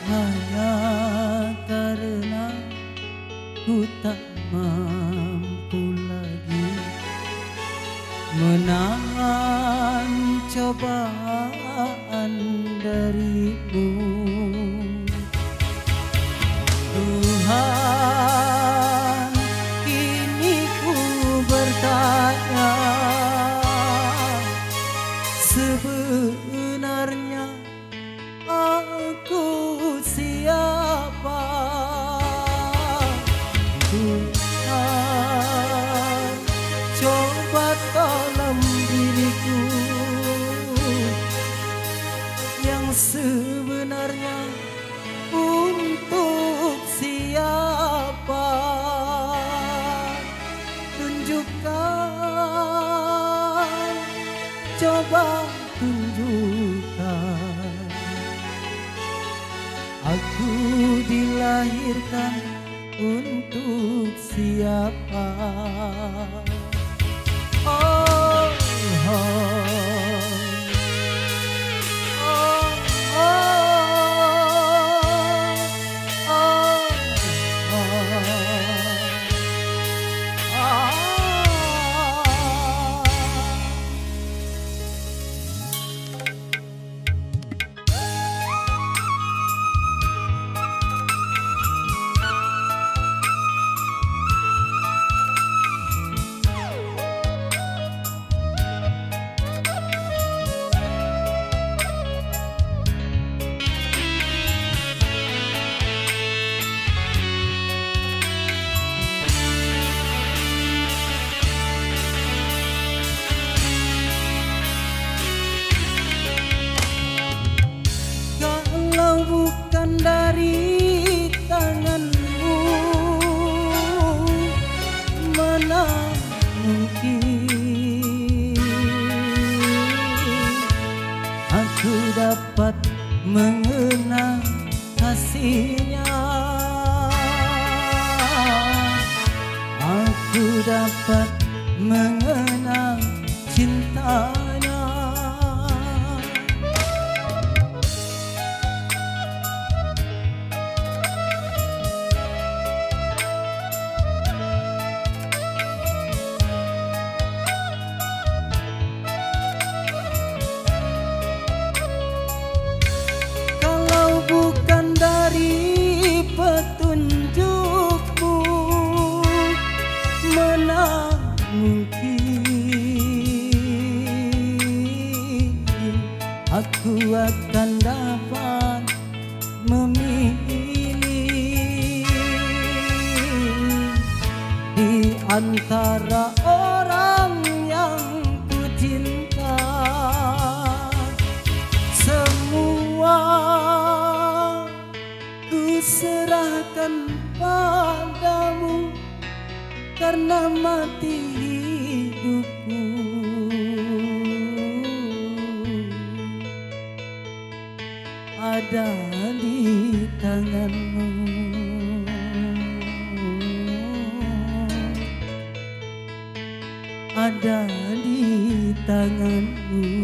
Hanya karena ku tak mampu lagi menahan cobaan darimu. Tuhan, kini ku bertanya, sebenarnya aku siapa? Tuhan, coba tolong diriku yang sebenarnya untuk siapa? Tunjukkan, coba tunjukkan, aku dilahirkan untuk siapa? Oh, oh. Bukan dari tanganmu, mana mungkin aku dapat mengenang kasihnya, aku dapat mengenang cintanya. Bukan dari petunjukmu, mana mungkin aku akan dapat memilih di antara orang yang ku cinta. Semua serahkan padamu karena mati hidupku ada di tanganmu, ada di tanganmu.